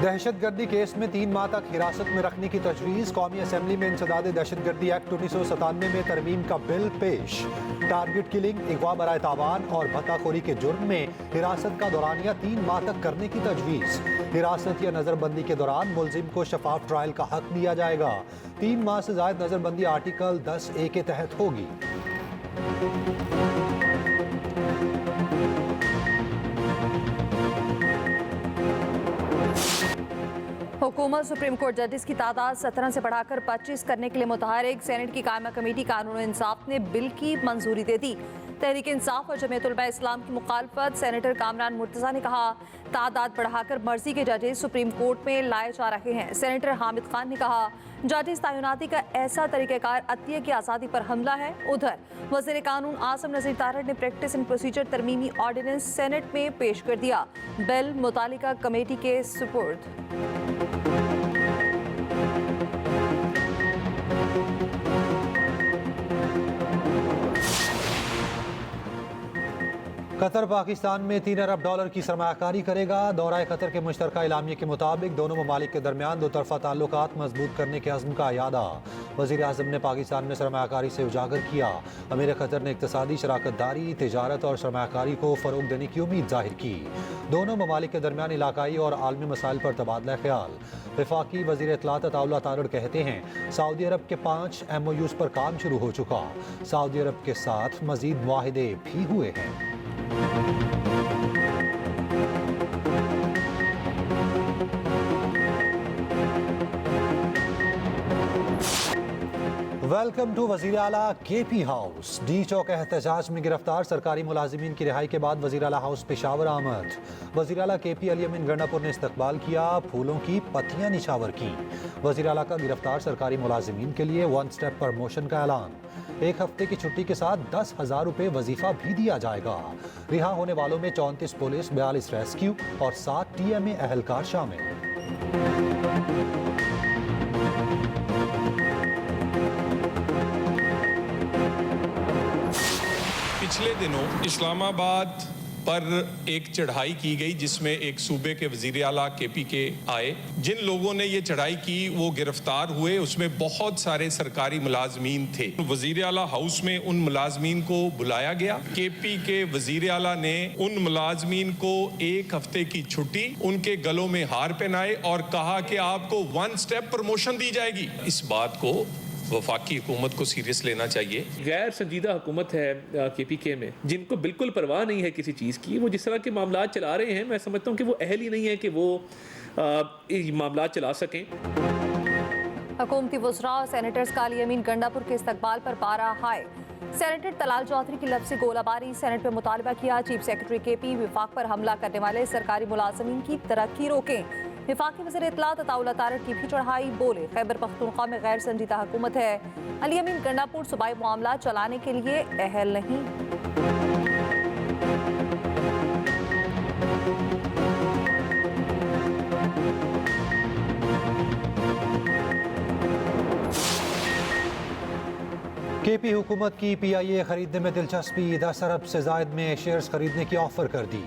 दहशतगर्दी केस में 3 माह तक हिरासत में रखने की तजवीज़। कौमी असम्बली में इंसदाद दहशतगर्दी एक्ट 1997 में तरमीम का बिल पेश। टारगेट किलिंग, अगवा बराए तावान और भत्ताखोरी के जुर्म में हिरासत का दौरानिया 3 माह तक करने की तजवीज़। हिरासत या नज़रबंदी के दौरान मुलजिम को शफाफ ट्रायल का हक दिया जाएगा। 3 माह से ज़ायद नज़रबंदी आर्टिकल 10A के तहत होगी। हुकूमत सुप्रीम कोर्ट जजेस की तादाद 17 से बढ़ाकर 25 करने के लिए मुतहरिक। सेनेट की कायमा कमेटी कानून इंसाफ ने बिल की मंजूरी दे दी। तहरीक इंसाफ और जमीयत उलमा इस्लाम की मुखालफत। सेनेटर कामरान मुर्तज़ा ने कहा, तादाद बढ़ाकर मर्जी के जजेस सुप्रीम कोर्ट में लाए जा रहे हैं। सेनेटर हामिद खान ने कहा, जजेस तैनाती का ऐसा तरीक़ाकार अतिया की आज़ादी पर हमला है। उधर वज़ीर कानून आसिम नज़ीर तारड़ ने प्रैक्टिस एंड प्रोसीजर तरमीमी ऑर्डिनेंस सेनेट में पेश कर दिया। बिल मुतालिका कमेटी के सुपुर्द। कतर पाकिस्तान में $3 अरब की सरमायाकारी करेगा। दौरा कतर के मुश्तरका इलामिया के मुताबिक दोनों ममालिक के दरमियान दो तरफा ताल्लुकात मजबूत करने के अज़्म का अयादा वज़ीर आज़म ने पाकिस्तान में सरमायाकारी से उजागर किया। अमीर कतर ने इक़्तिसादी शराकत दारी, तिजारत और सरमायाकारी को फ़रोग़ देने की उम्मीद जाहिर की। दोनों ममालिक के दरमियान इलाकाई और आलमी मसाइल पर तबादला ख्याल। वफाकी वज़ीर इत्तलात अताउल्लाह तारड़ कहते हैं, सऊदी अरब के 5 MOUs पर काम शुरू हो चुका। सऊदी अरब के साथ मज़ीद मुआहिदे भी हुए हैं। वेलकम टू वज़ीर आला KP हाउस। डी चौक एहतजाज में गिरफ्तार सरकारी मुलाजिमीन की रिहाई के बाद वज़ीर आला हाउस पेशावर आमद। वज़ीर आला KP अली अमीन गंडापुर ने इस्तकबाल किया, फूलों की पत्तियां निछावर की। वज़ीर आला का गिरफ्तार सरकारी मुलाजिमीन के लिए 1 स्टेप प्रमोशन का ऐलान। 1 हफ्ते की छुट्टी के साथ 10,000 रुपये वजीफा भी दिया जाएगा। रिहा होने वालों में 34 पुलिस, 42 रेस्क्यू और 7 TMA अहलकार शामिल। पिछले दिनों इस्लामाबाद पर एक चढ़ाई की गई जिसमें एक सूबे के वजीर आला KP के आए। जिन लोगों ने ये चढ़ाई की वो गिरफ्तार हुए। उसमें बहुत सारे सरकारी मुलाजमीन थे। वजीर आला हाउस में उन मुलाजमीन को बुलाया गया। KP के वजीर आला ने उन मुलाजमीन को 1 हफ्ते की छुट्टी, उनके गलों में हार पहनाए और कहा कि आपको 1 स्टेप प्रमोशन दी जाएगी। इस बात को वफाकी हुकूमत को सीरियस लेना चाहिए। गैर संजीदा हुकूमत है KPK में, जिनको बिल्कुल परवाह नहीं है किसी चीज़ की। वो जिस तरह के मामला चला रहे हैं, मैं समझता हूँ कि वो अहल ही नहीं है कि वो मामला चला सकें। हुकूमती वज़रा और सेनेटर्स का अली अमीन गंडापुर के इस्तकबाल पर पारा हाई। सेनेटर तलाल चौधरी की लफ्ज़ी गोलाबारी। सेनेट में मुतालबा किया, चीफ सेक्रेटरी KP विफाक पर हमला करने वाले सरकारी मुलाजमीन की तरक्की रोकें। वफाकी वज़ीर इत्तलात अताउल्लाह तारड़ की भी चढ़ाई। बोले, खैबर पख्तूनख्वा में गैर संजीदा हुकूमत है। अली अमीन गंडापुर सूबाई मामला चलाने के लिए अहल नहीं। KP हुकूमत की PIA खरीदने में दिलचस्पी। 10 अरब से जायद में शेयर्स खरीदने की ऑफर कर दी।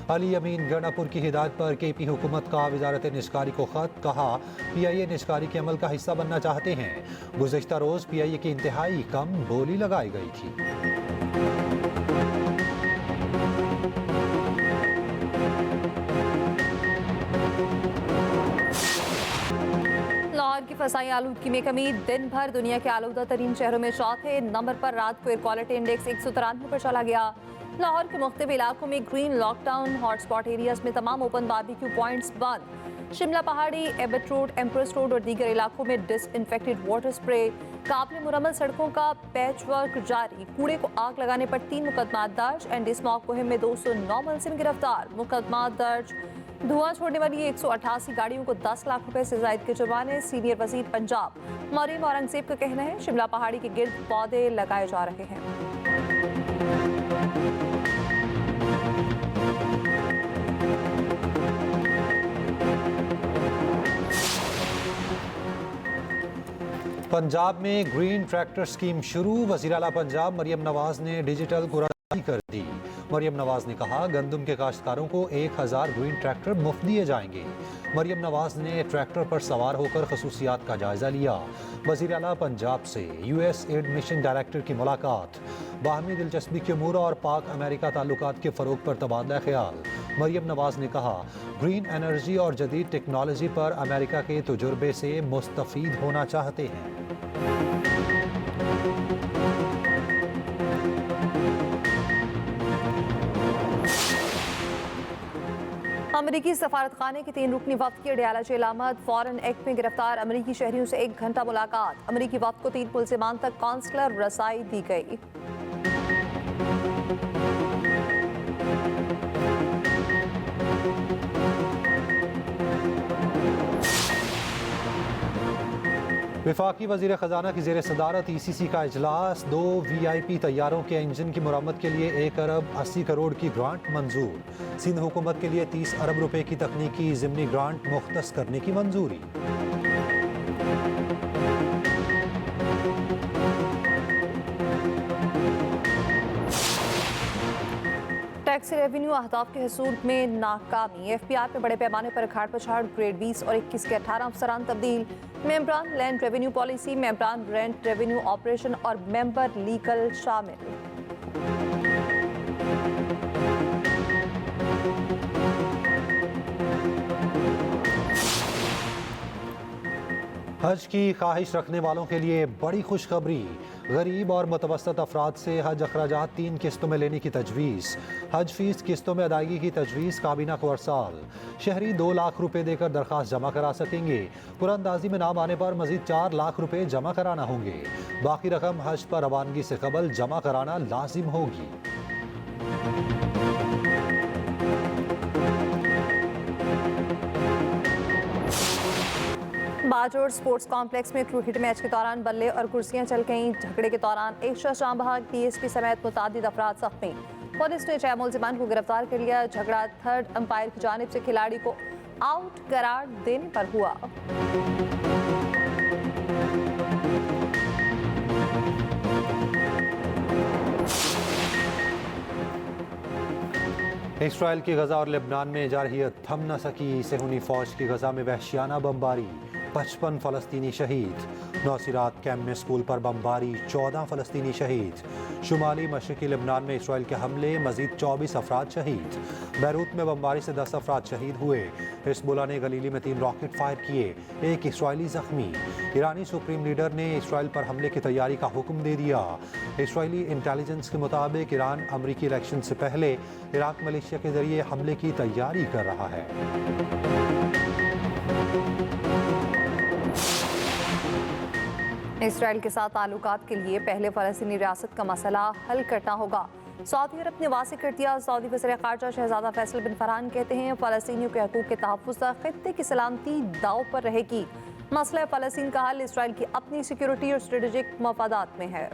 अली अमीन गंडापुर की हिदायत पर KP हुकूमत का वजारत निस्कारी को खत। कहा, PIA निस्कारी के अमल का हिस्सा बनना चाहते हैं। गुज़िश्ता रोज़ PIA की इंतहाई कम बोली लगाई गई थी। लाहौर की फ़साई आलूदगी में कमी। दिन भर दुनिया के आलूदा तरीन शहरों में चौथे नंबर पर रात को एयर क्वालिटी इंडेक्स 193 पर चला गया। लाहौर के मुख्तलिफ इलाकों में ग्रीन लॉकडाउन। हॉटस्पॉट एरियाज में तमाम ओपन बारबेक्यू पॉइंट्स बंद। शिमला पहाड़ी, एबट रोड, एम्प्रेस रोड और दीगर इलाकों में डिसइंफेक्टेड वाटर स्प्रे। काबिल मुरम्मत सड़कों का पैच वर्क जारी। कूड़े को आग लगाने पर 3 मुकदमा दर्ज। एंटी स्मॉग मुहिम में 209 मुलजिम गिरफ्तार, मुकदमा दर्ज। धुआं छोड़ने वाली 188 गाड़ियों को 10 लाख रुपए से जायद के जुर्माने। सीनियर वजीर पंजाब मरीम औरंगजेब का कहना है, शिमला पहाड़ी के गिर्द पौधे लगाए जा रहे हैं। पंजाब में ग्रीन ट्रैक्टर स्कीम शुरू। वज़ीर आला पंजाब मरियम नवाज ने डिजिटल कूड़ा कर दी। मरियम नवाज ने कहा गंदम के काश्तकारों को 1000 ग्रीन ट्रैक्टर मुफ्त दिए जाएंगे। मरियम नवाज ने ट्रैक्टर पर सवार होकर खसूसियात का जायजा लिया। वज़ीर आला पंजाब से US एड मिशन डायरेक्टर की मुलाकात, बाहमी दिलचस्पी के उमूर और पाक अमेरिका ताल्लुकात के फ़रोग पर तबादला ख्याल। मरियम नवाज ने कहा ग्रीन एनर्जी और जदीद टेक्नोलॉजी पर अमेरिका के तजुर्बे से मुस्तफ़ीद होना चाहते हैं। अमरीकी सफारतखाने के 3 रुकनी वफ्द की अडयाला जेलामत, फॉरेन एक्ट में गिरफ्तार अमरीकी शहरियों से 1 घंटा मुलाकात। अमरीकी वफ्द को 3 मुल्जिमान तक कौंसलर रसाई दी गई। वफाकी वज़ीर ख़जाना की ज़ेर सदारत ECC का इजलास, 2 VIP तैयारों के इंजन की मुरम्मत के लिए 1 अरब 80 करोड़ की ग्रांट मंजूर। सिंध हुकूमत के लिए 30 अरब रुपए की तकनीकी ज़िमनी ग्रांट मुख्तस करने की मंजूरी। टैक्स रेवेन्यू अहदाफ के हसूल में नाकामी। FBI में बड़े पैमाने पर घाट पछाड़, ग्रेड 20 और 21 के 18 अफसरान तब्दील। मेंबरान लैंड रेवेन्यू पॉलिसी, मेंबरान रेंट रेवेन्यू ऑपरेशन और मेंबर लीगल शामिल। हज की ख्वाहिश रखने वालों के लिए बड़ी खुशखबरी। गरीब और मुतवस्सत अफराद से हज अखराजात 3 किस्तों में लेने की तजवीज़। हज फीस किस्तों में अदायगी की तजवीज़ काबीना को अरसाल। शहरी 2 लाख रुपए देकर दरख्वास्त जमा करा सकेंगे। कुरानदाजी में नाम आने पर मजीद 4 लाख रुपए जमा कराना होंगे। बाकी रकम हज पर रवानगी से कबल जमा कराना लाजिम होगी। बाजोड़ स्पोर्ट्स कॉम्प्लेक्स में क्रिकेट मैच के दौरान बल्ले और कुर्सियां चल गईं। झगड़े के दौरान एक शख्स जान बहक, DSP समेत मुतादिद अफराद जख्मी। पुलिस ने 6 मुल्जिमान को गिरफ्तार कर लिया। झगड़ा 3rd अंपायर की जानिब से खिलाड़ी को आउट करार देने पर हुआ। इसराइल की गजा और लेबनान में जारहियत थम न सकी। सेहूनी फौज की गजा में वहशियाना बमबारी, 55 फ़लस्तीनी शहीद। नौसिरात कैम्प में स्कूल पर बमबारी, 14 फ़लस्तीनी शहीद। शुमाली मशरक़ी लेबनान में इसराइल के हमले, मजीद 24 अफराद शहीद। बैरूत में बमबारी से 10 अफराद शहीद हुए। हिज़्बुल्लाह ने गलीली में 3 रॉकेट फायर किए, 1 इसराइली ज़ख्मी। ईरानी सुप्रीम लीडर ने इसराइल पर हमले की तैयारी का हुक्म दे दिया। इसराइली इंटेलिजेंस के मुताबिक ईरान अमरीकी इलेक्शन से पहले इराक मलेशिया के जरिए हमले की तैयारी कर रहा है। इसराइल के साथ ताल्लुकात के लिए पहले फ़लस्तीनी रियासत का मसला हल करना होगा। सऊदी अरब ने वाज़ेह कर दिया। सऊदी वज़ीर ख़ारजा शहज़ादा फैसल बिन फरहान कहते हैं फ़लस्तीनियों के हकूक़ के तहफ़्फ़ुज़ तक ख़ित्ते की सलामती दाव पर रहेगी। मसला फ़लस्तीन का हल इसराइल की अपनी सिक्योरिटी और स्ट्रेटेजिक मफादात में है।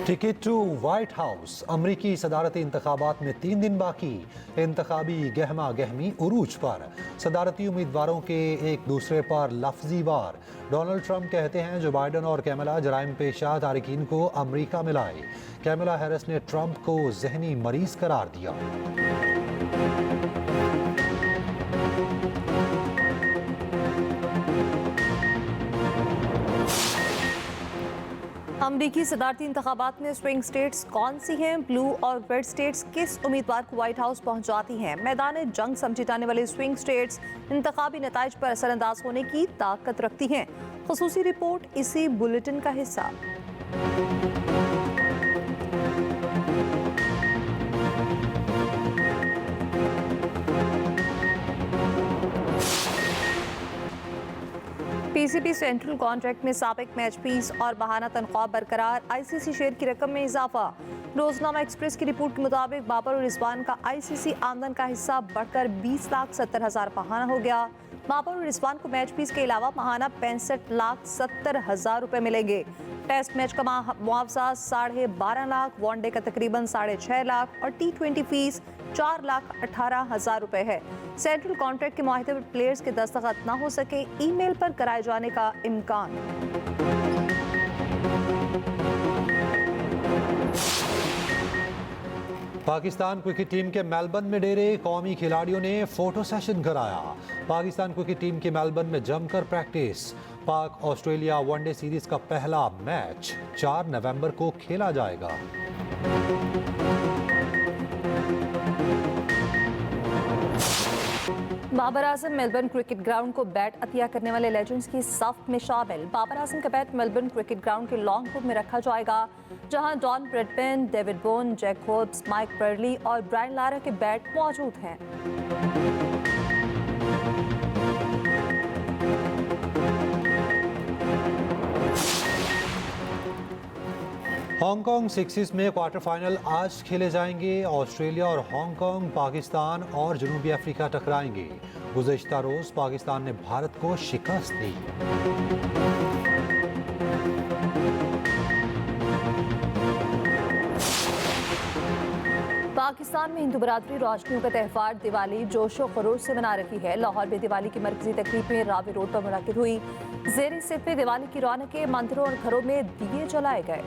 Ticket to White House. अमरीकी सदारती इंतखाबात में 3 दिन बाकी। इंतखाबी गहमा गहमी उरूज पर। सदारती उम्मीदवारों के एक दूसरे पर लफ्जी वार। डोनाल्ड ट्रंप कहते हैं जो बाइडन और कैमला जराइम पेशा तारिकीन को अमरीका में लाए। कैमला हैरिस ने ट्रंप को जहनी मरीज करार दिया। अमरीकी सदारती इंतखाबात में स्विंग स्टेट्स कौन सी हैं? ब्लू और रेड स्टेट्स किस उम्मीदवार को व्हाइट हाउस पहुंचाती हैं? मैदान जंग समझी जाने वाले स्विंग स्टेट्स इंतखाबी नताइज पर असरअंदाज होने की ताकत रखती हैं। खुसूसी रिपोर्ट इसी बुलेटिन का हिस्सा। PCB सेंट्रल कॉन्ट्रैक्ट में साबिक मैच फीस और बहाना तनख्वाह बरकरार। ICC शेयर की रकम में इजाफा। रोजनामा एक्सप्रेस की रिपोर्ट के मुताबिक बाबर और रिजवान का ICC आमदन का हिस्सा बढ़कर 20,70,000 बहाना हो गया। बाबर और रिजवान को मैच फीस के अलावा महाना 65,70,000 रुपए मिलेंगे। टेस्ट मैच का मुआवजा 12.5 लाख, वनडे का तकरीबन 6.5 लाख और T20 फीस 4,18,000 रुपए है। सेंट्रल कॉन्ट्रैक्ट के मुआहदे पर प्लेयर्स के दस्तखत न हो सके, ईमेल पर कराए जाने का इम्कान। पाकिस्तान क्रिकेट टीम के मेलबर्न में डेरे कौमी खिलाड़ियों ने फोटो सेशन कराया। पाकिस्तान क्रिकेट टीम की मेलबर्न में जमकर प्रैक्टिस। पाक ऑस्ट्रेलिया वनडे सीरीज का पहला मैच 4 नवंबर को खेला जाएगा। Babar Azam Melbourne Cricket ground को बैट अतिया करने वाले लेजेंड्स की सफ में शामिल। बाबर आजम का बैट मेलबर्न क्रिकेट ग्राउंड के लॉन्ग रूम में रखा जाएगा, जहां Don Bradman, David Boon, Jack Hobbs, Mike पर्ली और ब्रायन लारा के बैट मौजूद हैं। हांगकांग सिक्सिस में क्वार्टर फाइनल आज खेले जाएंगे। ऑस्ट्रेलिया और हांगकांग, पाकिस्तान और जनूबी अफ्रीका टकराएंगे। गुज़िश्ता रोज पाकिस्तान ने भारत को शिकस्त दी। पाकिस्तान में हिंदू बरादरी रोशनियों का त्यौहार दिवाली जोशो खरोश से मना रही है। लाहौर में दिवाली की मरकजी तकरीब में रावी रोड पर मुनक़िद हुई। ज़ेर सिर पे दिवाली की रौनकें, मंदिरों और घरों में दिए जलाए गए।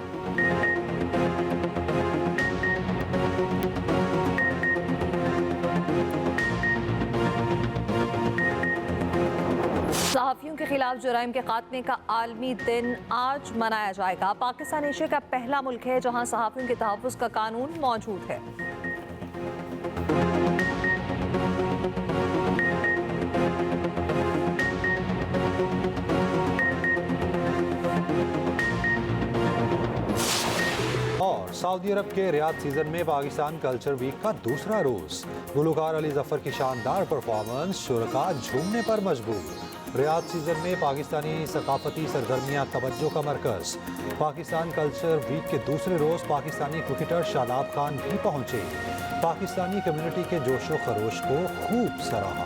सहाफ़ियों के खिलाफ जुराइम के खात्मे का आलमी दिन आज मनाया जाएगा। पाकिस्तान एशिया का पहला मुल्क है जहां सहाफ़ियों के तहफ़्फ़ुज़ का कानून मौजूद है। और सऊदी अरब के रियाद सीजन में पाकिस्तान कल्चर वीक का दूसरा रोज। गुलकार अली जफर की शानदार परफॉर्मेंस, शुरका झूमने पर मजबूर। रियाद सीजन में पाकिस्तानी सकाफती सरगर्मियां तवज्जो का मरकज। पाकिस्तान कल्चर वीक के दूसरे रोज पाकिस्तानी क्रिकेटर शादाब खान भी पहुंचे। पाकिस्तानी कम्युनिटी के जोशो खरोश को खूब सराहा।